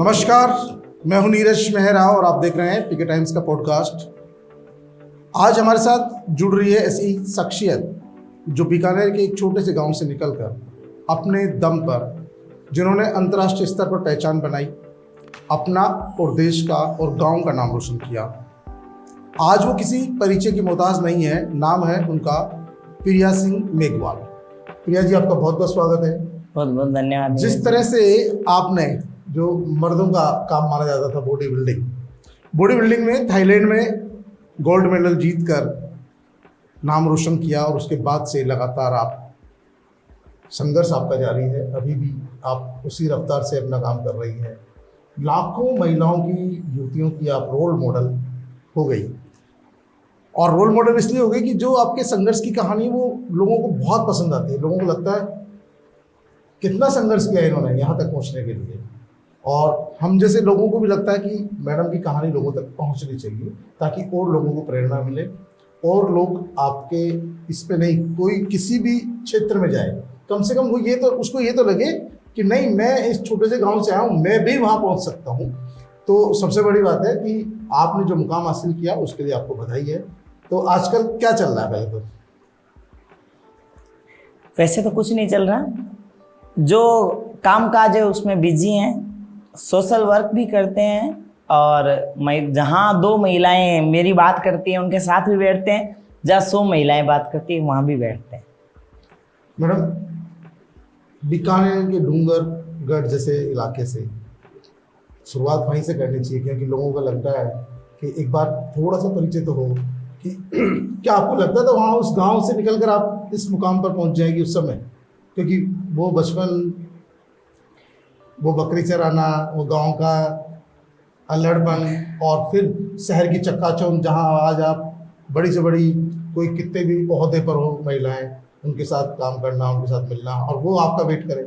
नमस्कार, मैं हूं नीरज मेहरा और आप देख रहे हैं पीके टाइम्स का पॉडकास्ट। आज हमारे साथ जुड़ रही है ऐसी शख्सियत जो बीकानेर के एक छोटे से गांव से निकलकर अपने दम पर जिन्होंने अंतर्राष्ट्रीय स्तर पर पहचान बनाई, अपना और देश का और गांव का नाम रोशन किया। आज वो किसी परिचय की मोहताज नहीं है। नाम है उनका प्रिया सिंह मेघवाल। प्रिया जी, आपका बहुत बहुत स्वागत है। बहुत बहुत धन्यवाद। जिस तरह से आपने जो मर्दों का काम माना जाता था बॉडी बिल्डिंग में थाईलैंड में गोल्ड मेडल जीतकर नाम रोशन किया और उसके बाद से लगातार आप संघर्ष आपका जारी है। अभी भी आप उसी रफ्तार से अपना काम कर रही हैं। लाखों महिलाओं की, युवतियों की आप रोल मॉडल हो गई। और रोल मॉडल इसलिए हो गई कि जो आपके संघर्ष की कहानी वो लोगों को बहुत पसंद आती है। लोगों को लगता है कितना संघर्ष किया इन्होंने यहाँ तक पहुँचने के लिए। और हम जैसे लोगों को भी लगता है कि मैडम की कहानी लोगों तक पहुँचनी चाहिए ताकि और लोगों को प्रेरणा मिले और लोग आपके इस पे नहीं, कोई किसी भी क्षेत्र में जाए कम से कम वो उसको ये तो लगे कि नहीं, मैं इस छोटे से गांव से आया हूँ, मैं भी वहाँ पहुँच सकता हूँ। तो सबसे बड़ी बात है कि आपने जो मुकाम हासिल किया उसके लिए आपको बधाई है। तो आजकल क्या चल रहा है भाई? तो वैसे तो कुछ नहीं चल रहा, जो काम काज है उसमें बिजी हैं, सोशल वर्क भी करते हैं। और मैं जहाँ 2 महिलाएं मेरी बात करती हैं उनके साथ भी बैठते हैं, जहाँ 100 महिलाएं बात करती हैं वहाँ भी बैठते हैं। मैडम, बीकानेर के डूंगरगढ़ जैसे इलाके से शुरुआत वहीं से करनी चाहिए, क्योंकि लोगों को लगता है कि एक बार थोड़ा सा परिचय तो हो कि क्या आपको लगता था वहाँ उस गांव से निकलकर आप इस मुकाम पर पहुँच जाएगी उस समय? क्योंकि वो बचपन, वो बकरी चराना, वो गांव का अल्लड़पन और फिर शहर की चक्काचौंध, जहां आज आप बड़ी से बड़ी कोई कितने भी ओहदे पर हो महिलाएं, उनके साथ काम करना, उनके साथ मिलना और वो आपका वेट करें।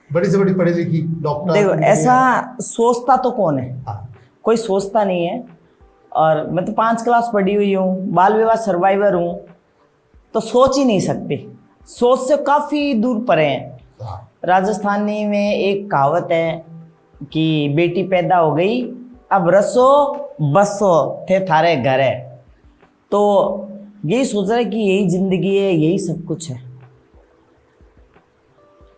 बड़ी से बड़ी पढ़ी लिखी डॉक्टर। देखो, ऐसा सोचता तो कौन है? हाँ। कोई सोचता नहीं है। और मैं तो 5 क्लास पढ़ी हुई हूँ, बाल विवाह सर्वाइवर हूँ, तो सोच ही नहीं सकती। सोच से काफ़ी दूर परे हैं। हाँ। राजस्थानी में एक कहावत है कि बेटी पैदा हो गई, अब रसो बसो थे थारे घर है। तो यही सोच रहा है कि यही जिंदगी है, यही सब कुछ है।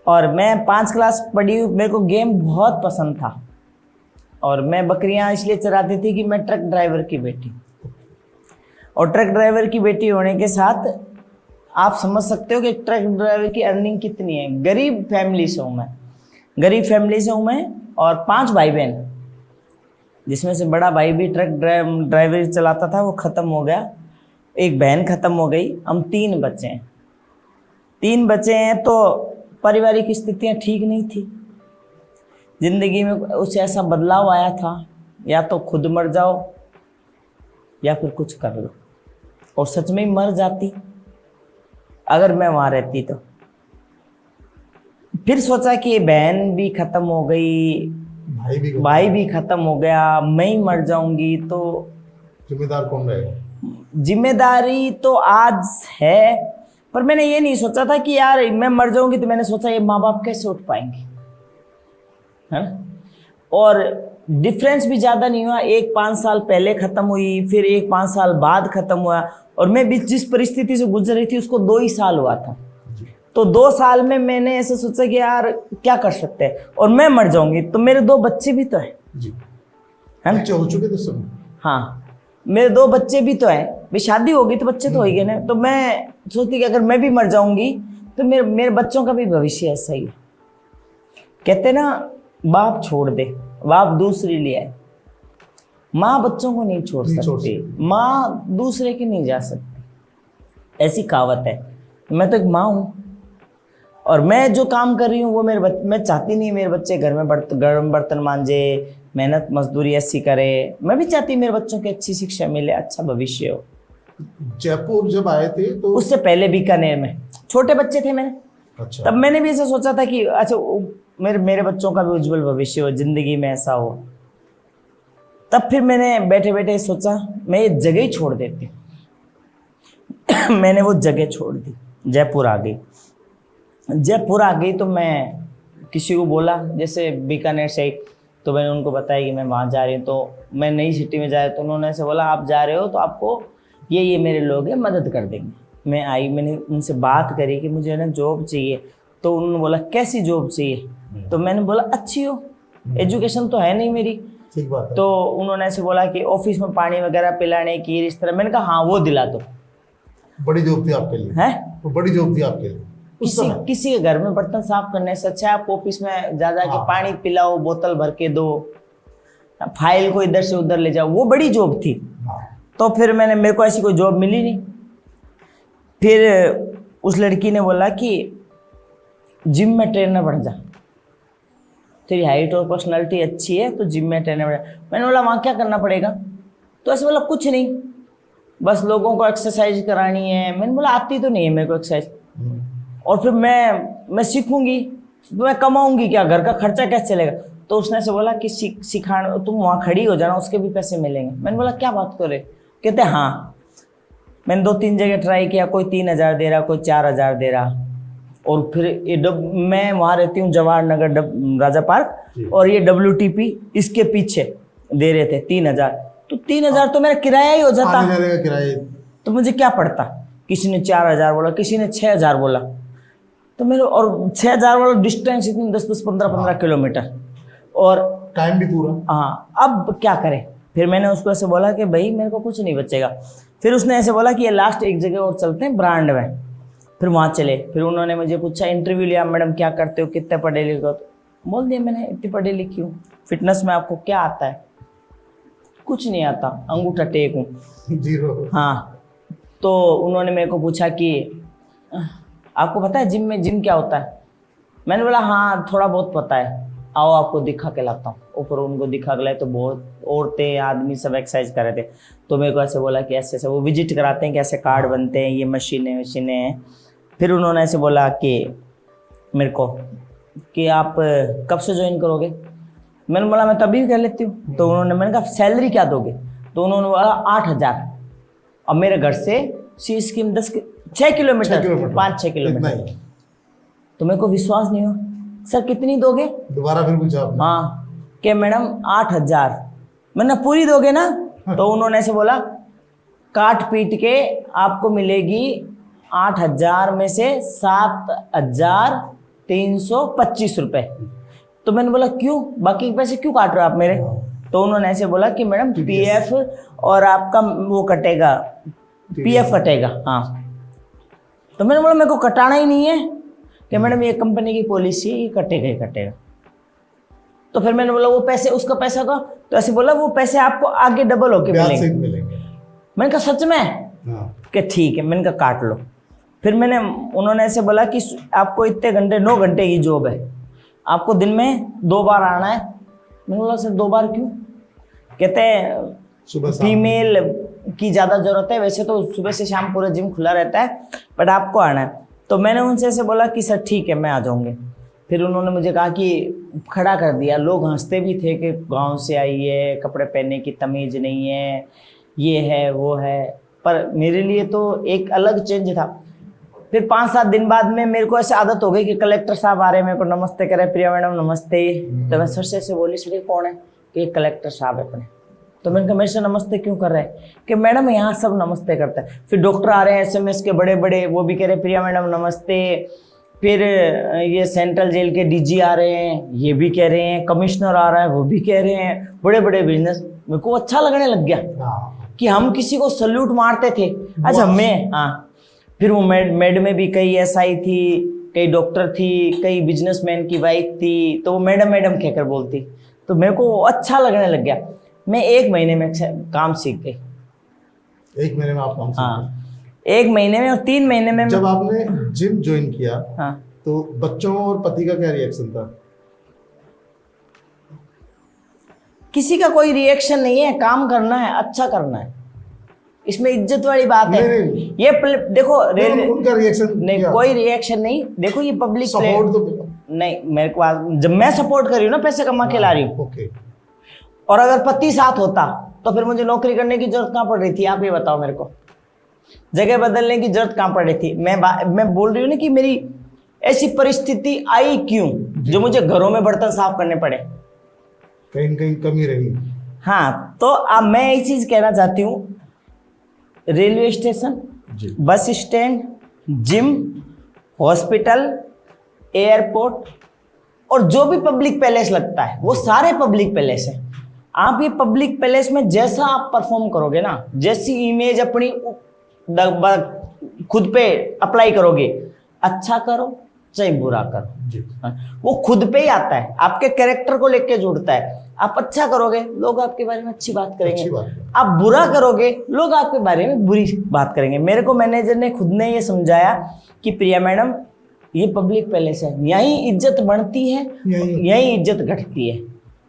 और मैं 5 क्लास पढ़ी हूँ, मेरे को गेम बहुत पसंद था और मैं बकरियां इसलिए चराती थी कि मैं ट्रक ड्राइवर की बेटी, और ट्रक ड्राइवर की बेटी होने के साथ आप समझ सकते हो कि ट्रक ड्राइवर की अर्निंग कितनी है। गरीब फैमिली से हूँ मैं, और 5 भाई बहन, जिसमें से बड़ा भाई भी ट्रक ड्राइवर चलाता था, वो ख़त्म हो गया। एक बहन ख़त्म हो गई। हम 3 बच्चे हैं। तो पारिवारिक स्थितियाँ ठीक नहीं थी। ज़िंदगी में उसे ऐसा बदलाव आया था, या तो खुद मर जाओ या फिर कुछ कर लो। और सच में ही मर जाती अगर मैं वहाँ रहती तो। फिर सोचा कि बहन भी खत्म हो गई, भाई भी खत्म हो गया, मैं ही मर जाऊंगी तो जिम्मेदार कौन रहेगा? जिम्मेदारी तो आज है, पर मैंने ये नहीं सोचा था कि यार मैं मर जाऊंगी। तो मैंने सोचा ये माँ बाप कैसे उठ पाएंगे, है ना। और डिफरेंस भी ज़्यादा नहीं हुआ। एक 5 साल पहले ख़त्म हुई, फिर एक 5 साल बाद ख़त्म हुआ, और मैं भी जिस परिस्थिति से गुजर रही थी उसको 2 ही साल हुआ था। तो 2 साल में मैंने ऐसे सोचा कि यार क्या कर सकते हैं, और मैं मर जाऊंगी तो मेरे 2 बच्चे भी तो हैं, है ना। बच्चे हो चुके थे सब? हाँ, मेरे 2 बच्चे भी तो हैं। भाई शादी होगी तो बच्चे तो हो गए ना। तो मैं सोचती कि अगर मैं भी मर जाऊंगी तो मेरे बच्चों का भी भविष्य ऐसा ही है। कहते ना, बाप छोड़ दे, बाप दूसरी ले आए। माँ बच्चों को नहीं छोड़ सकती, माँ दूसरे की नहीं जा सकती, ऐसी कहावत है। मैं तो एक माँ हूँ, और मैं जो काम कर रही हूँ वो मैं चाहती नहीं मेरे बच्चे घर में गर्म बर्तन मांजे, मेहनत मजदूरी ऐसी करे। मैं भी चाहती मेरे बच्चों की अच्छी शिक्षा मिले, अच्छा भविष्य हो। जयपुर जब आए थे तो उससे पहले बीकानेर में छोटे बच्चे थे मेरे। अच्छा। तब मैंने भी ऐसा सोचा था कि अच्छा मेरे बच्चों का भी उज्जवल भविष्य हो, जिंदगी में ऐसा हो। तब फिर मैंने बैठे बैठे सोचा मैं ये जगह ही छोड़ देती हूँ। मैंने वो जगह छोड़ दी, जयपुर आ गई तो मैं किसी को बोला, जैसे बीकानेर से तो मैंने उनको बताया कि मैं वहाँ जा रही हूँ, तो मैं नई सिटी में जा रही, तो उन्होंने ऐसे बोला आप जा रहे हो तो आपको ये मेरे लोग हैं मदद कर देंगे। मैं आई, मैंने उनसे बात करी कि मुझे ना जॉब चाहिए, तो उन्होंने बोला कैसी जॉब चाहिए, तो मैंने बोला अच्छी हो, एजुकेशन तो है नहीं मेरी। ठीक बात है। तो उन्होंने ऐसे बोला कि ऑफिस में पानी वगैरह पिलाने की इस तरह। मैंने कहा हाँ वो दिला दो। बड़ी जॉब थी आपके लिए है वो बड़ी जॉब थी आपके लिए उस समय। किसी के घर में बर्तन साफ करने से अच्छा है आप ऑफिस में जा के हाँ। पानी पिलाओ, बोतल भर के दो, फाइल को इधर से उधर ले जाओ, वो बड़ी जॉब थी। हाँ। तो फिर मेरे को ऐसी कोई जॉब मिली नहीं। फिर उस लड़की ने बोला कि जिम में ट्रेनर बन जा, तेरी हाइट और पर्सनालिटी अच्छी है तो जिम में ट्रेनर बन जा। मैंने बोला वहाँ क्या करना पड़ेगा? तो ऐसे बोला कुछ नहीं, बस लोगों को एक्सरसाइज करानी है। मैंने बोला आती तो नहीं है मेरे को एक्सरसाइज, और फिर मैं सीखूंगी तो मैं कमाऊंगी क्या, घर का खर्चा कैसे चलेगा? तो उसने से बोला कि सिखाना, तुम वहाँ खड़ी हो जाना, उसके भी पैसे मिलेंगे। मैंने बोला क्या बात कर रहे? कहते हाँ। मैंने 2-3 जगह ट्राई किया, कोई 3,000 दे रहा, कोई 4,000 दे रहा। और फिर ये मैं वहाँ रहती हूँ जवाहर नगर राजा पार्क, और ये WTP इसके पीछे दे रहे थे 3,000। तो 3,000 तो मेरा किराया ही हो जाता, आने जाने का किराया। तो मुझे क्या पड़ता? किसी ने 4,000 बोला, किसी ने 6,000 बोला, तो मेरे, और 6,000 वाला डिस्टेंस इतनी 10-10, 15-15 किलोमीटर, और टाइम भी पूरा। हाँ अब क्या करें? फिर मैंने उसको ऐसे बोला कि भाई मेरे को कुछ नहीं बचेगा। फिर उसने ऐसे बोला कि ये लास्ट एक जगह और चलते हैं ब्रांड में। फिर वहाँ चले, फिर उन्होंने मुझे पूछा, इंटरव्यू लिया, मैडम क्या करते हो, कितने पढ़े लिखे हो? तो बोल दिया मैंने इतनी पढ़ी लिखी हूँ। फिटनेस में आपको क्या आता है? कुछ नहीं आता, अंगूठा टेक हूँ, 0। हाँ। तो उन्होंने मेरे को पूछा कि आपको पता है जिम क्या होता है? मैंने बोला हाँ थोड़ा बहुत पता है, आओ आपको दिखा के लाता हूँ। ऊपर उनको दिखा के लाए तो बहुत औरतें आदमी सब एक्सरसाइज कर रहे थे। तो मेरे को ऐसे बोला कि ऐसे ऐसे वो विजिट कराते हैं, कैसे कार्ड बनते हैं, ये मशीनें हैं। फिर उन्होंने ऐसे बोला कि मेरे को कि आप कब से ज्वाइन करोगे? मैंने बोला मैं तभी कर लेती हूँ। तो मैंने कहा सैलरी क्या दोगे? तो उन्होंने बोला 8,000। अब मेरे घर से सी स्कीम 6 किलोमीटर, 5-6 किलोमीटर। तो मेरे को विश्वास नहीं हुआ। सर कितनी दोगे? दोबारा फिर पूछा आपने? हाँ कि मैडम 8,000। मैंने पूरी दोगे ना? तो उन्होंने ऐसे बोला काट पीट के आपको मिलेगी 8,000 में से 7,325 रुपये। तो मैंने बोला क्यों, बाकी के पैसे क्यों काट रहे हो आप मेरे? तो उन्होंने ऐसे बोला कि मैडम PF और आपका वो कटेगा, PF कटेगा। हाँ। तो मैंने बोला मेरे को कटाना ही नहीं है कि मैडम ये कंपनी की पॉलिसी है, ये कटेगा ही कटेगा। तो फिर मैंने बोला वो पैसे, उसका पैसा का? तो ऐसे बोला वो पैसे आपको आगे डबल होके मिलेंगे। मैंने कहा सच में? कि ठीक है। मैंने कहा काट लो। फिर उन्होंने ऐसे बोला कि आपको इतने घंटे, 9 घंटे की जॉब है, आपको दिन में 2 बार आना है। मैंने बोला सर 2 बार क्यों? कहते हैं फीमेल की ज़्यादा ज़रूरत है, वैसे तो सुबह से शाम पूरा जिम खुला रहता है, बट आपको आना है। तो मैंने उनसे ऐसे बोला कि सर ठीक है मैं आ जाऊँगी। फिर उन्होंने मुझे कहा कि खड़ा कर दिया। लोग हंसते भी थे कि गांव से आई है, कपड़े पहनने की तमीज़ नहीं है, ये है वो है, पर मेरे लिए तो एक अलग चेंज था। फिर 5-7 दिन बाद में मेरे को ऐसे आदत हो गई कि कलेक्टर साहब आ रहे हैं, मेरे को नमस्ते करे, प्रिया मैडम नमस्ते। तो मैं सर से ऐसे बोली, सर कौन है? कि कलेक्टर साहब है अपने। तो मैंने कहा मेरे से नमस्ते क्यों कर रहे हैं? कि मैडम यहाँ सब नमस्ते करते हैं। फिर डॉक्टर आ रहे हैं SMS के बड़े बड़े, वो भी कह रहे प्रिया मैडम नमस्ते। फिर ये सेंट्रल जेल के DG आ रहे हैं, ये भी कह रहे हैं। कमिश्नर आ रहा है, वो भी कह रहे हैं। बड़े बड़े बिजनेस, मेरे को अच्छा लगने लग गया कि हम किसी को सल्यूट मारते थे। अच्छा मैं, हाँ। फिर वो मेड में भी कई SI थी, कई डॉक्टर थी, कई बिजनेसमैन की वाइफ थी, तो वो मैडम मैडम कहकर बोलती। तो मेरे को अच्छा लगने लग गया। मैं 1 महीने में काम सीख गई। 1 महीने में आप काम सीख गए? हाँ 1 महीने में, और 3 महीने में। जब आपने जिम ज्वाइन किया, हाँ, तो बच्चों और पति का क्या रिएक्शन था? किसी का कोई रिएक्शन नहीं है। काम करना है, अच्छा करना है, इसमें इज्जत वाली बात है। नहीं। ये देखो उनका रिएक्शन नहीं, कोई रिएक्शन नहीं। देखो ये पब्लिक सपोर्ट तो नहीं, मेरे को जब मैं सपोर्ट कर रही हूँ ना, पैसे कमा के ला रही हूँ। ओके। और अगर पति साथ होता तो फिर मुझे नौकरी करने की जरूरत कहाँ पड़ रही थी? आप ये बताओ मेरे को, जगह बदलने की जरूरत कहाँ पड़ रही थी? मैं बोल रही हूँ ना कि मेरी ऐसी परिस्थिति आई क्यों जो मुझे घरों में बर्तन साफ करने पड़े। कहीं न कहीं कमी रही। हाँ, तो अब मैं एक चीज कहना चाहती हूँ, रेलवे स्टेशन, जी bus stand, gym, hospital, airport और जो भी पब्लिक पैलेस लगता है वो सारे पब्लिक पैलेस हैं। आप ये पब्लिक पैलेस में जैसा आप परफॉर्म करोगे ना, जैसी इमेज अपनी खुद पे अप्लाई करोगे, अच्छा करो चाहे बुरा करो, जी वो खुद पे ही आता है, आपके कैरेक्टर को लेके जुड़ता है। आप अच्छा करोगे लोग आपके बारे में अच्छी बात करेंगे, अच्छी बात है। आप बुरा करोगे लोग आपके बारे में बुरी बात करेंगे। मेरे को मैनेजर ने खुद ने ये समझाया कि प्रिया मैडम ये पब्लिक पैलेस है, यहीं इज्जत बढ़ती है, यहीं इज्जत घटती है,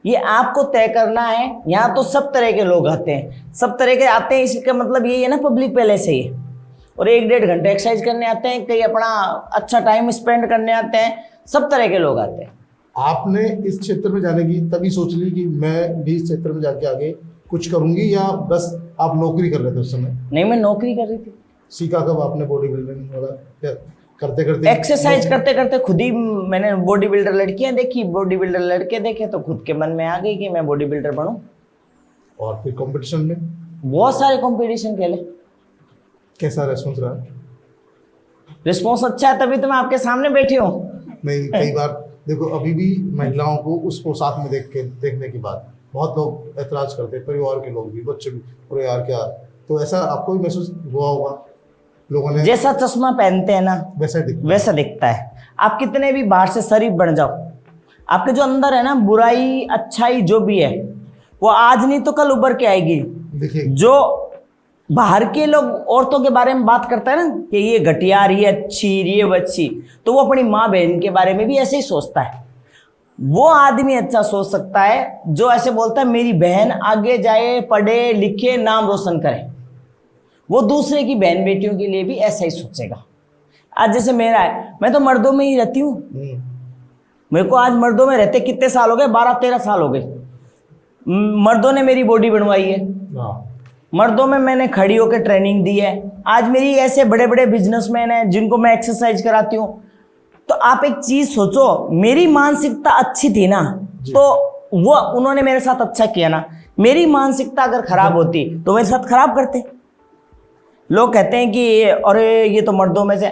ये आपको तय करना है। यहाँ तो सब तरह के लोग आते हैं, सब तरह के आते हैं, इसका मतलब यही है ना पब्लिक पैलेस है ये। और 1-1.5 घंटे एक्सरसाइज करने आते हैं, कई अपना अच्छा टाइम स्पेंड करने आते हैं, सब तरह के लोग आते हैं। आपने इस क्षेत्र में जाने की तभी सोच ली कि मैं भी इस क्षेत्र में जाके आगे कुछ करूंगी, या बस आप नौकरी कर रहे थे उस समय? नहीं, मैं नौकरी कर रही थी। सीखा कब आपने बॉडी बिल्डिंग वाला? करते करते एक्सरसाइज करते करते खुद ही मैंने बॉडी बिल्डर लड़कियां देखी, बॉडी बिल्डर लड़के देखे, तो खुद के मन में आ गई कि मैं बॉडी बिल्डर बनूं। और फिर कंपटीशन में बहुत सारे कंपटीशन खेले। कैसा रेस्पॉन्स रहा? रिस्पॉन्स अच्छा है, तभी तो मैं आपके सामने बैठी हूँ। नहीं, कई बार देखो अभी भी महिलाओं को उस पोशाक में देखने के बाद बहुत लोग ऐतराज करते हैं, परिवार के लोग भी, बच्चे भी, अरे यार क्या। तो ऐसा आपको भी महसूस हुआ होगा लोगों ने? जैसा चश्मा पहनते हैं ना वैसा दिखता है। आप कितने भी बाहर से शरीफ बन जाओ, आपके जो अंदर है ना बुराई अच्छाई जो भी है वो आज नहीं तो कल उभर के आएगी। देखिए जो बाहर के लोग औरतों के बारे में बात करता है ना कि ये घटिया, ये अच्छी, ये बच्ची, तो वो अपनी माँ बहन के बारे में भी ऐसे ही सोचता है। वो आदमी अच्छा सोच सकता है जो ऐसे बोलता है मेरी बहन आगे जाए, पढ़े लिखे, नाम रोशन करे। वो दूसरे की बहन बेटियों के लिए भी ऐसा ही सोचेगा। आज जैसे मेरा है, मैं तो मर्दों में ही रहती हूँ, मेरे को आज मर्दों में रहते कितने साल हो गए, 12-13 साल हो गए। मर्दों ने मेरी बॉडी बनवाई है, मर्दों में मैंने खड़ी होकर ट्रेनिंग दी है। आज मेरी ऐसे बड़े बड़े बिजनेसमैन हैं जिनको मैं एक्सरसाइज कराती हूँ। तो आप एक चीज सोचो, मेरी मानसिकता अच्छी थी ना तो वो उन्होंने मेरे साथ अच्छा किया ना। मेरी मानसिकता अगर खराब होती तो मेरे साथ खराब करते। लोग कहते हैं कि अरे ये तो मर्दों में से।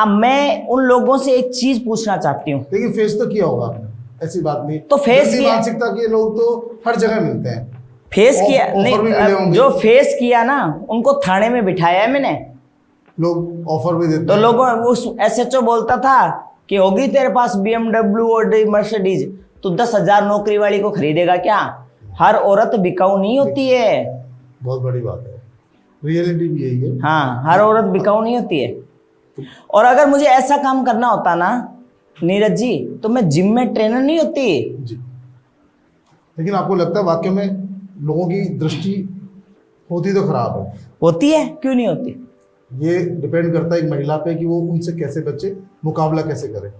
मैं उन लोगों से एक चीज पूछना चाहती हूँ। लेकिन फेस तो किया होगा आपने, ऐसी बात नहीं। तो फेस किया, मानसिकता के लोग तो हर जगह मिलते हैं। फेस किया नहीं, जो फेस किया ना उनको थाने में बिठाया है मैंने। लोग ऑफर भी देते तो लोगों उस एसएचओ बोलता था कि होगी तेरे पास BMW और मर्सिडीज, तो 10,000 नौकरी वाली को खरीदेगा क्या? हर औरत बिकाऊ नहीं होती है। बहुत बड़ी बात है, रियलिटी भी यही है। हाँ, हर औरत बिकाऊ नहीं होती है। और अगर मुझे ऐसा काम करना होता ना नीरज जी, तो मैं जिम में ट्रेनर नहीं होती जी। लेकिन आपको लगता है वाकई में लोगों की दृष्टि होती तो खराब है? होती है, क्यों नहीं होती? ये डिपेंड करता है एक महिला पे कि वो उनसे कैसे बचे, मुकाबला कैसे करे।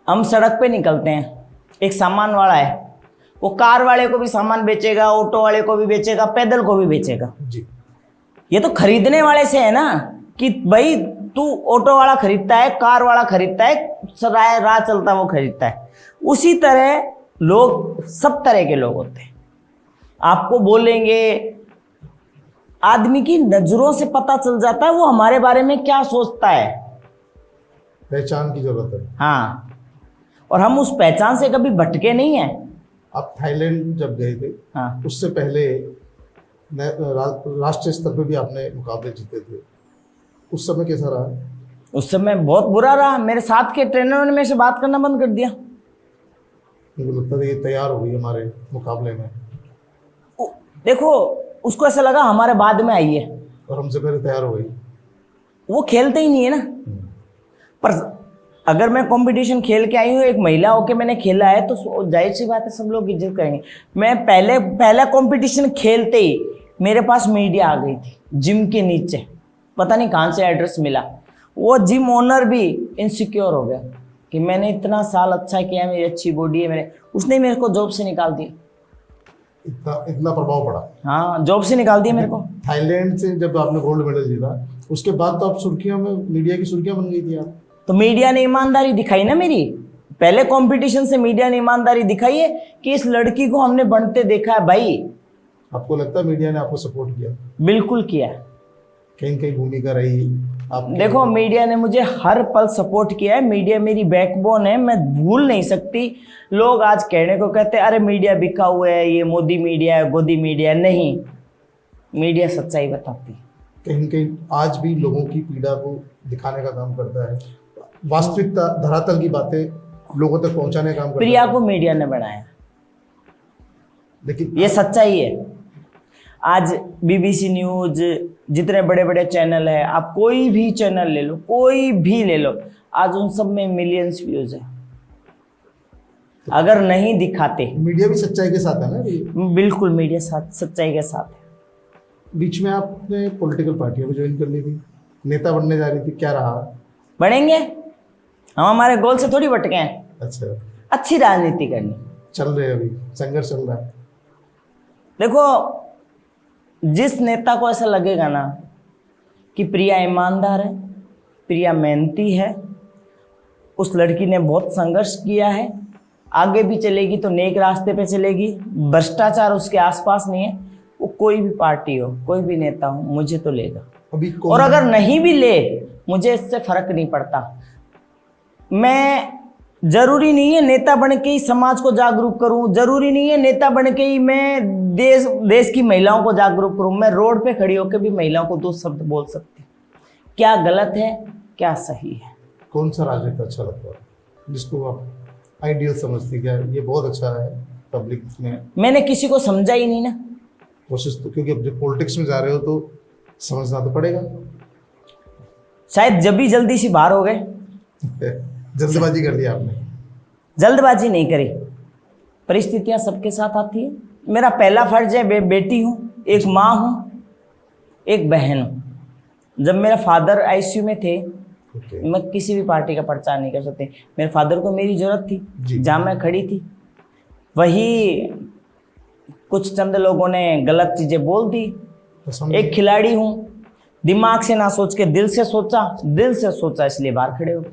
हम सड़क पे निकलते हैं, एक सामान वाला है, वो कार वाले को भी सामान बेचेगा, ऑटो वाले को भी बेचेगा, पैदल को भी बेचेगा जी। ये तो खरीदने वाले से है ना कि भाई तू ऑटो वाला खरीदता है, कार वाला खरीदता है, राह चलता वो खरीदता है। उसी तरह लोग सब तरह के लोग होते हैं। आपको बोलेंगे, आदमी की नजरों से पता चल जाता है वो हमारे बारे में क्या सोचता है। पहचान की जरूरत है। हाँ, और हम उस पहचान से कभी भटके नहीं है। आप थाईलैंड जब गए थे, हाँ, उससे पहले राष्ट्रीय स्तर पे भी आपने मुकाबले जीते थे, उस समय कैसा रहा? उस समय बहुत बुरा रहा। मेरे साथ के ट्रेनरों ने मेरे से बात करना बंद कर दिया। मुझे लगता था ये तैयार हो गई हमारे मुकाबले में। देखो, उसको ऐसा लगा हमारे बाद में आई है और हमसे पहले तैयार हो गई। वो खेलते ही नहीं है ना। पर अगर मैं कंपटीशन खेल के आई हूँ, एक महिला होके मैंने खेला है, तो जाहिर सी बात है सब लोग इज्जत करेंगे। मैं पहला कंपटीशन खेलते ही मेरे पास मीडिया आ गई थी जिम के नीचे, पता नहीं कहाँ से एड्रेस मिला। वो जिम ओनर भी इनसिक्योर हो गया कि मैंने इतना साल अच्छा किया, मेरी अच्छी बॉडी है, मेरे उसने मेरे को जॉब से निकाल दिया। इतना प्रभाव पड़ा? हाँ, जॉब से निकाल दिया मेरे को। थाईलैंड से जब आपने गोल्ड मेडल जीता, उसके बाद तो आप सुर्खियों में, मीडिया की सुर्खियां बन गई थी आप। तो मीडिया ने ईमानदारी दिखाई ना मेरी। पहले कंपटीशन से मीडिया ने ईमानदारी दिखाई है कि इस लड़की को हमने बनते देखा है भाई। आपको लगता है मीडिया ने आपको सपोर्ट किया? बिल्कुल किया। कहीं कहीं भूमिका रही आप? देखो मीडिया ने मुझे हर पल सपोर्ट किया है। मीडिया मेरी बैकबोन है, मैं भूल नहीं सकती। लोग आज कहने को कहते हैं अरे मीडिया बिका हुआ है, ये मोदी मीडिया है, गोदी मीडिया है। नहीं, मीडिया सच्चाई बताती है। कहीं कहीं आज भी लोगों की पीड़ा को दिखाने का काम करता है, वास्तविकता धरातल की बातें लोगों तक पहुंचाने का काम करता प्रिया है। को मीडिया ने बनाया, लेकिन ये सच्चाई है। आज बीबीसी न्यूज, जितने बड़े बड़े चैनल है, आप कोई भी चैनल ले लो, कोई भी ले लो, आज उन सब में मिलियंस व्यूज है। अगर नहीं दिखाते, मीडिया भी सच्चाई के साथ है ना? बिल्कुल मीडिया साथ सच्चाई के साथ है। बीच में आपने पॉलिटिकल पार्टियों में ज्वाइन कर ली थी, नेता बनने जा रही थी, क्या रहा? बढ़ेंगे हम, हमारे गोल से थोड़ी भटके हैं। अच्छा, अच्छी राजनीति करनी। चल रहे हैं, अभी संघर्ष चल रहा है। देखो, जिस नेता को ऐसा लगेगा ना कि प्रिया ईमानदार है, प्रिया मेहनती है, उस लड़की ने बहुत संघर्ष किया है, आगे भी चलेगी तो नेक रास्ते पे चलेगी, भ्रष्टाचार उसके आसपास नहीं है, वो कोई भी पार्टी हो, कोई भी नेता हो, मुझे तो लेगा। अभी और अगर नहीं भी ले, मुझे इससे फर्क नहीं पड़ता। मैं, जरूरी नहीं है नेता बन के ही समाज को जागरूक करूं, जरूरी नहीं है नेता बन के ही मैं देश की महिलाओं को जागरूक करूं। मैं रोड पे खड़ी होकर भी महिलाओं को 2 शब्द बोल सकती हूँ, क्या गलत है क्या सही है। कौन सा राजनीति अच्छा लगता है जिसको आप आइडियल समझती, क्या ये बहुत अच्छा है पब्लिक में? मैंने किसी को समझा ही नहीं ना। कोशिश तो, क्योंकि अब जब पॉलिटिक्स में जा रहे हो तो समझना तो पड़ेगा। शायद जब भी जल्दी से बाहर हो गए। जल्दबाजी कर लिया आपने? जल्दबाजी नहीं करी, परिस्थितियां सबके साथ आती है। मेरा पहला फर्ज है, बेटी हूँ, एक माँ हूँ, एक बहन हूँ। जब मेरा फादर आईसीयू में थे, मैं किसी भी पार्टी का प्रचार नहीं कर सकती। मेरे फादर को मेरी जरूरत थी, जहाँ मैं खड़ी थी वही कुछ चंद लोगों ने गलत चीजें बोल दी। एक खिलाड़ी हूँ, दिमाग से ना सोच के दिल से सोचा, इसलिए बाहर खड़े हो गए।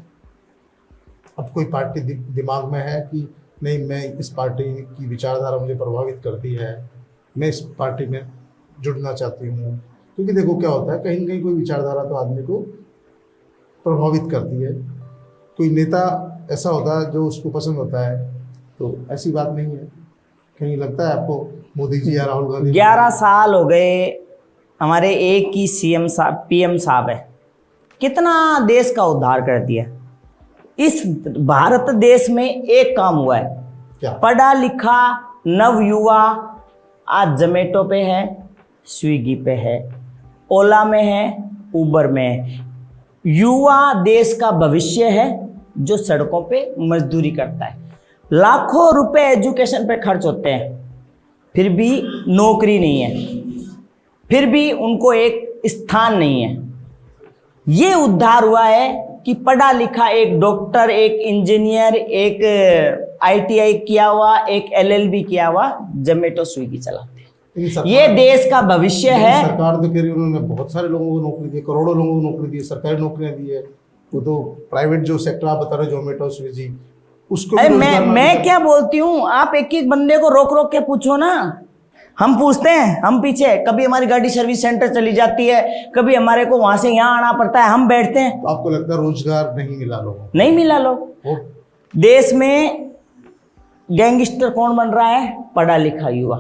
अब कोई पार्टी दिमाग में है कि नहीं, मैं इस पार्टी की विचारधारा मुझे प्रभावित करती है, मैं इस पार्टी में जुड़ना चाहती हूँ? क्योंकि देखो क्या होता है, कहीं न कहीं कोई विचारधारा तो आदमी को प्रभावित करती है। कोई नेता ऐसा होता है जो उसको पसंद होता है, तो ऐसी बात नहीं है। कहीं लगता है आपको मोदी जी या राहुल गांधी? 11 साल हो गए हमारे एक ही सीएम साहब, पीएम साहब है, कितना देश का उद्धार कर दिया। इस भारत देश में एक काम हुआ है, क्या? पढ़ा लिखा नव युवा आज जोमेटो पे है, स्विगी पे है, ओला में है, उबर में है। युवा देश का भविष्य है जो सड़कों पे मजदूरी करता है। लाखों रुपए एजुकेशन पे खर्च होते हैं, फिर भी नौकरी नहीं है, फिर भी उनको एक स्थान नहीं है। ये उद्धार हुआ है कि पढ़ा लिखा एक डॉक्टर, एक इंजीनियर, एक आईटीआई किया हुआ, एक एलएलबी किया हुआ जोमेटो स्विगी चलाते हैं। ये देश का भविष्य है। सरकार तो कह रही है उन्होंने बहुत सारे लोगों को नौकरी दी, करोड़ों लोगों को नौकरी दी, सरकारी नौकरियां दी है। वो तो प्राइवेट जो सेक्टर आप बता रहे हो, जोमेटो स्विगी, उसको अरे मैं क्या बोलती हूँ, आप एक एक बंदे को रोक रोक के पूछो ना। हम पूछते हैं, हम पीछे, कभी हमारी गाड़ी सर्विस सेंटर चली जाती है, कभी हमारे को वहां से यहाँ आना पड़ता है, हम बैठते हैं। तो आपको लगता है रोजगार नहीं मिला लोगों को? नहीं मिला लोग। देश में गैंगस्टर कौन बन रहा है? पढ़ा लिखा युवा।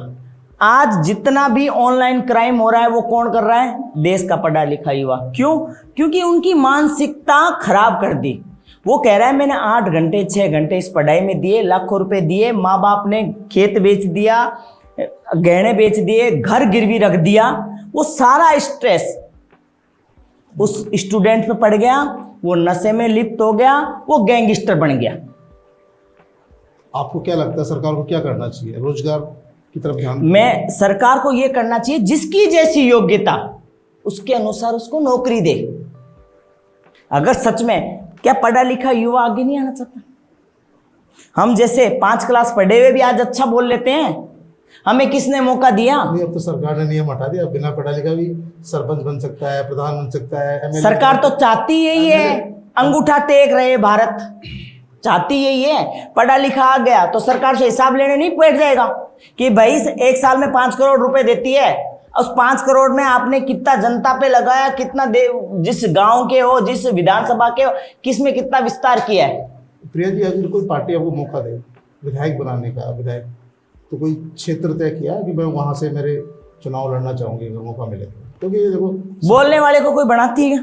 आज जितना भी ऑनलाइन क्राइम हो रहा है वो कौन कर रहा है? देश का पढ़ा लिखा युवा। क्यों? क्योंकि उनकी मानसिकता खराब कर दी। वो कह रहा है मैंने 8 घंटे 6 घंटे इस पढ़ाई में दिए, लाखों रुपए दिए, माँ बाप ने खेत बेच दिया, गहने बेच दिए, घर गिरवी रख दिया। वो सारा स्ट्रेस उस स्टूडेंट पे पड़ गया, वो नशे में लिप्त हो गया, वो गैंगस्टर बन गया। आपको क्या लगता है सरकार को क्या करना चाहिए? रोजगार की तरफ ध्यान? मैं सरकार को यह करना चाहिए, जिसकी जैसी योग्यता उसके अनुसार उसको नौकरी दे। अगर सच में, क्या पढ़ा लिखा युवा आगे नहीं आना चाहता? हम जैसे 5 क्लास पढ़े हुए भी आज अच्छा बोल लेते हैं, हमें किसने मौका दिया? नहीं, अब तो सरकार ने नियम हटा दिया, बिना पढ़ा लिखा भी सरपंच बन सकता है, प्रधान बन सकता है, MLA। सरकार तो चाहती यही है, अंगूठा टेक रहे भारत। चाहती यही है। पढ़ा लिखा आ गया तो सरकार से हिसाब लेने नहीं बैठ जाएगा कि भाई एक साल में 5 करोड़ रुपए देती है, उस 5 करोड़ में आपने कितना जनता पे लगाया, कितना दे, जिस गांव के हो, जिस विधानसभा के हो, किस में कितना विस्तार किया है। प्रिया जी, अगर कोई पार्टी आपको मौका दे विधायक बनाने का, विधायक तो कोई क्षेत्र तय किया कि मैं वहां से मेरे चुनाव लड़ना चाहूंगी अगर मौका मिले तो? क्योंकि ये देखो, बोलने वाले को कोई बनाती है?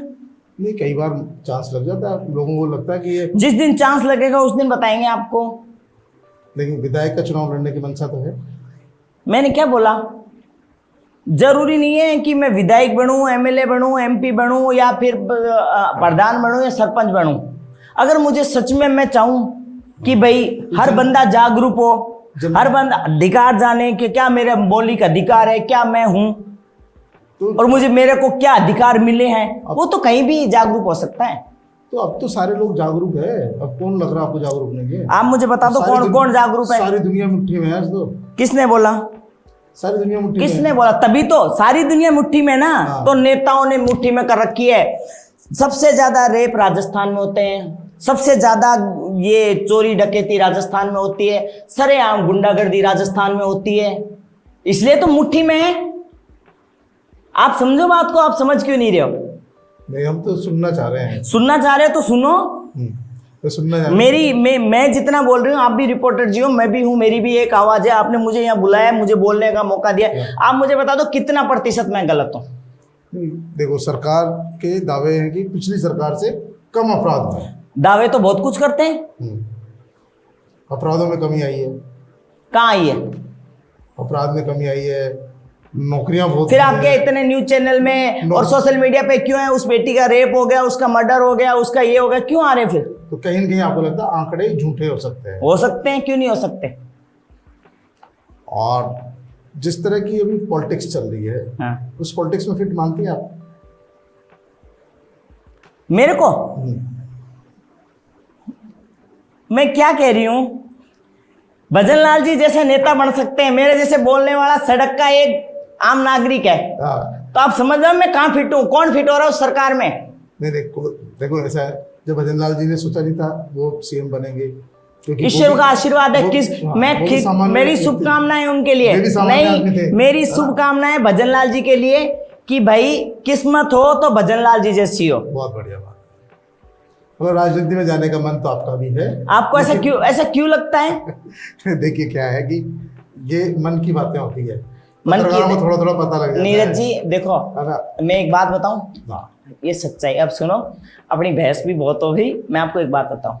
नहीं, कई बार चांस लग जाता है, लोगों को लगता है कि ये, जिस दिन चांस लगेगा उस दिन बताएंगे आपको। लेकिन विधायक का चुनाव लड़ने की मंशा तो है। मैंने क्या बोला? जरूरी नहीं है कि मैं विधायक बनूं, एमएलए बनूं, एमपी बनूं, या फिर प्रधान बनूं या सरपंच बनूं। अगर मुझे सच में मैं चाहूं कि भाई हर बंदा जागरूक हो, हर बंदा अधिकार जाने कि क्या मेरा मौलिक अधिकार है, क्या मैं हूं, और मुझे मेरे को क्या अधिकार मिले हैं, वो तो कहीं भी जागरूक हो सकता है। तो अब तो सारे लोग जागरूक है, अब कौन लग रहा है आपको जागरूक नहीं है? आप मुझे बता दो कौन कौन जागरूक है? सारी दुनिया मुट्ठी में है आज तो। किसने बोला? सारी दुनिया मुट्ठी में किसने बोला? तभी तो सारी दुनिया मुट्ठी में ना, तो नेताओं ने मुट्ठी में कर रखी है। सबसे ज्यादा रेप राजस्थान में होते हैं, सबसे ज्यादा ये चोरी डकैती राजस्थान में होती है, सरेआम गुंडागर्दी राजस्थान में होती है, इसलिए तो मुट्ठी में है। आप समझो बात को, आप समझ क्यों नहीं रहे हो? नहीं, हम तो सुनना चाह रहे हैं। सुनना चाह रहे हो तो सुनो। तो सुनना चाह रहे हैं। मैं जितना बोल रही हूँ, आप भी रिपोर्टर जी हो, मैं भी हूँ, मेरी भी एक आवाज है। आपने मुझे यहाँ बुलाया, मुझे बोलने का मौका दिया, आप मुझे बता दो कितना प्रतिशत मैं गलत हूँ? देखो, सरकार के दावे हैं कि पिछली सरकार से कम अपराध हुए। दावे तो बहुत कुछ करते हैं। अपराधों में कमी आई है। कहाँ आई है? अपराध में कमी आई है, नौकरियां बहुत। फिर आपके इतने न्यूज चैनल में और सोशल मीडिया पे क्यों है? उस बेटी का रेप हो गया, उसका मर्डर हो गया, उसका ये हो गया, क्यों आ रहे फिर? तो कहीं न कहीं आपको लगता है आंकड़े झूठे हो सकते हैं? हो सकते हैं, क्यों नहीं हो सकते? और जिस तरह की अभी पॉलिटिक्स चल रही है, हाँ। उस पॉलिटिक्स में फिट मानती हैं आप? मेरे को मैं क्या कह रही हूं, भजनलाल जी जैसे नेता बन सकते हैं, मेरे जैसे बोलने वाला सड़क का एक आम नागरिक है, तो आप समझ रहे हो मैं कहां फिट हूं? कौन फिट हो रहा है उस सरकार में? नहीं, देखो ऐसा है, जब भजनलाल जी ने सोचा नहीं था वो सीएम बनेंगे, क्योंकि ईश्वर का आशीर्वाद है। मेरी शुभकामनाएं उनके लिए, नहीं मेरी शुभकामनाएं भजनलाल जी के लिए कि भाई किस्मत हो तो भजनलाल जी जैसी हो। बहुत बढ़िया बात। मतलब राजनीति में जाने का मन तो आपका भी है। आपको ऐसा क्यों लगता है? देखिए क्या है कि ये मन की बातें होती है, मन की थोड़ा थोड़ा पता लग जाता है। नीरज जी देखो, मैं एक बात बताऊं, ये सच्चाई। अब सुनो, अपनी बहस भी बहुत हो गई, मैं आपको एक बात बताऊं।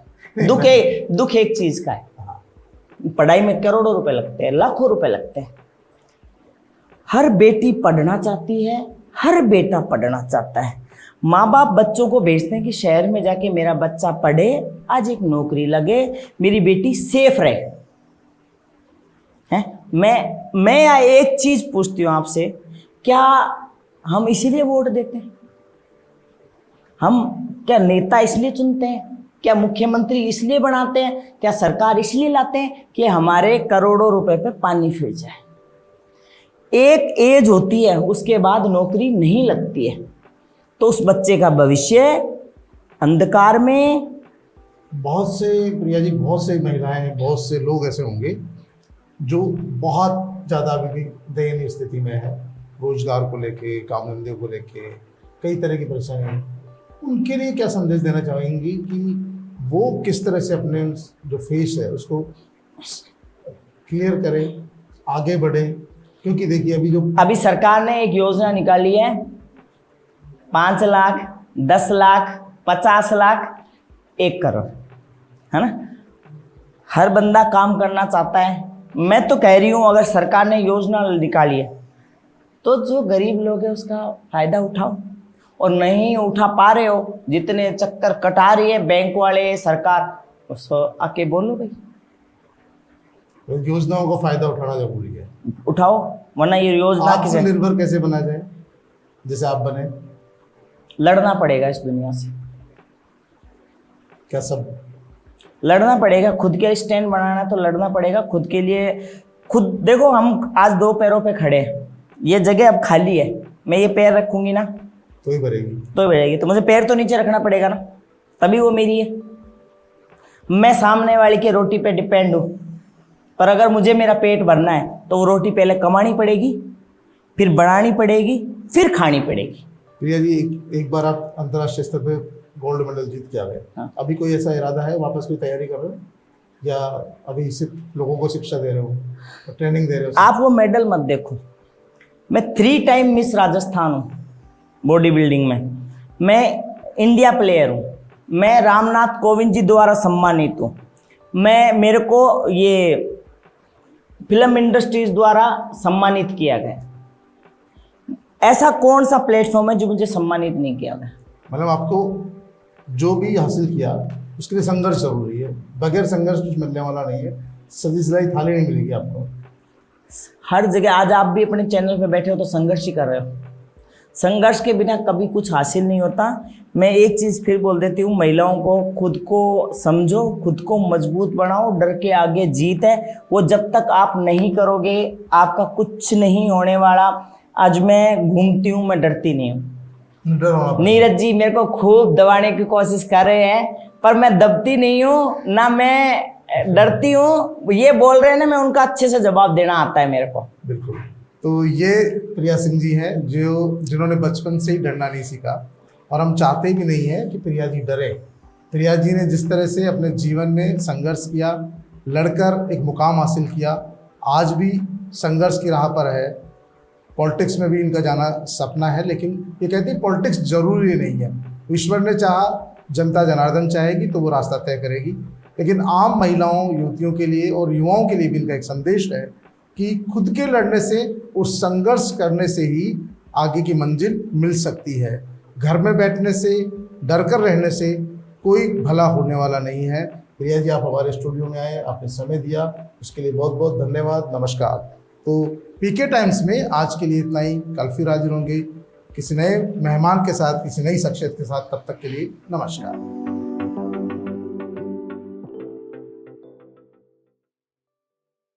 दुख एक चीज का है, पढ़ाई में करोड़ों रुपए लगते हैं, लाखों रुपए लगते हैं। हर बेटी पढ़ना चाहती है, हर बेटा पढ़ना चाहता है। माँ बाप बच्चों को भेजते हैं कि शहर में जाके मेरा बच्चा पढ़े, आज एक नौकरी लगे, मेरी बेटी सेफ रहे। हैं? मैं एक चीज पूछती हूँ आपसे, क्या हम इसीलिए वोट देते हैं? हम क्या नेता इसलिए चुनते हैं? क्या मुख्यमंत्री इसलिए बनाते हैं? क्या सरकार इसलिए लाते हैं कि हमारे करोड़ों रुपए पे पानी फिर जाए? एक एज होती है, उसके बाद नौकरी नहीं लगती है, तो उस बच्चे का भविष्य अंधकार में। बहुत से प्रिया जी, बहुत से महिलाएं, बहुत से लोग ऐसे होंगे जो बहुत ज़्यादा अभी भी दयनीय स्थिति में है, रोजगार को लेके, काम धंधे को लेके, कई तरह की परेशानियां। उनके लिए क्या संदेश देना चाहेंगी कि वो किस तरह से अपने जो फेस है उसको क्लियर करें, आगे बढ़े? क्योंकि देखिए अभी सरकार ने एक योजना निकाली है, 5 लाख, 10 लाख, 50 लाख, 1 करोड़, है ना? हर बंदा काम करना चाहता है। मैं तो कह रही हूँ अगर सरकार ने योजना निकाली है तो जो गरीब लोग हैं उसका फायदा उठाओ, और नहीं उठा पा रहे हो, जितने चक्कर कटा रही है बैंक वाले, सरकार, उसको आके बोलो भाई। योजनाओं का फायदा उठाना जरूरी है, उठाओ, वरना ये योजना आत्मनिर्भर कैसे बना जाए जैसे आप बने? लड़ना पड़ेगा इस दुनिया से। क्या सब लड़ना पड़ेगा, खुद के स्टैंड बनाना तो लड़ना पड़ेगा खुद के लिए। खुद देखो, हम आज 2 पैरों पे खड़े हैं, ये जगह अब खाली है, मैं ये पैर रखूंगी ना तो ही भरेगी, तो मुझे पैर तो नीचे रखना पड़ेगा ना, तभी वो मेरी है। मैं सामने वाले की रोटी पे डिपेंड हूँ, पर अगर मुझे मेरा पेट भरना है तो वो रोटी पहले कमानी पड़ेगी, फिर बनानी पड़ेगी, फिर खानी पड़ेगी। प्रिया जी, एक बार आप अंतर्राष्ट्रीय स्तर पे गोल्ड मेडल जीत के आ गए। हाँ। अभी कोई ऐसा इरादा है, वापस कोई तैयारी कर रहे हो, या अभी सिर्फ लोगों को शिक्षा दे रहे हो, ट्रेनिंग दे रहे हो? आप वो मेडल मत देखो, मैं 3 टाइम मिस राजस्थान हूँ बॉडी बिल्डिंग में, मैं इंडिया प्लेयर हूँ, मैं रामनाथ कोविंद जी द्वारा सम्मानित हूँ, मेरे को ये फिल्म इंडस्ट्रीज द्वारा सम्मानित किया गया। ऐसा कौन सा प्लेटफॉर्म है जो मुझे सम्मानित नहीं किया गया? मतलब आपको जो भी हासिल किया उसके लिए संघर्ष जरूरी है, बगैर संघर्ष कुछ मिलने वाला नहीं है, सजी सिलाई थाली नहीं मिलेगी आपको। हर जगह आज आप भी अपने चैनल पे बैठे हो तो संघर्ष ही कर रहे हो, संघर्ष के बिना कभी कुछ हासिल नहीं होता। मैं एक चीज़ फिर बोल देती हूँ, महिलाओं को खुद को समझो, खुद को मजबूत बनाओ, डर के आगे जीत है, वो जब तक आप नहीं करोगे आपका कुछ नहीं होने वाला। आज मैं घूमती हूँ, मैं डरती नहीं हूँ। डर होना पड़ेगा। नीरज जी मेरे को खूब दबाने की कोशिश कर रहे हैं, पर मैं दबती नहीं हूँ, ना मैं डरती हूँ। ये बोल रहे हैं ना, मैं उनका अच्छे से जवाब देना आता है मेरे को। बिल्कुल। तो ये प्रिया सिंह जी हैं जिन्होंने बचपन से ही डरना नहीं सीखा, और हम चाहते भी नहीं है कि प्रिया जी डरे। प्रिया जी ने जिस तरह से अपने जीवन में संघर्ष किया, लड़कर एक मुकाम हासिल किया, आज भी संघर्ष की राह पर है। पॉलिटिक्स में भी इनका जाना सपना है, लेकिन ये कहती है पॉलिटिक्स जरूरी नहीं है। ईश्वर ने चाहा, जनता जनार्दन चाहेगी तो वो रास्ता तय करेगी। लेकिन आम महिलाओं, युवतियों के लिए और युवाओं के लिए भी इनका एक संदेश है कि खुद के लड़ने से और संघर्ष करने से ही आगे की मंजिल मिल सकती है। घर में बैठने से, डर कर रहने से कोई भला होने वाला नहीं है। प्रिया जी, आप हमारे स्टूडियो में आए, आपने समय दिया, उसके लिए बहुत बहुत धन्यवाद। नमस्कार। तो पीके टाइम्स में आज के लिए इतना ही। कल फिर हाजिर होंगे किसी नए मेहमान के साथ, किसी नई शख्सियत के साथ। तब तक के लिए नमस्कार।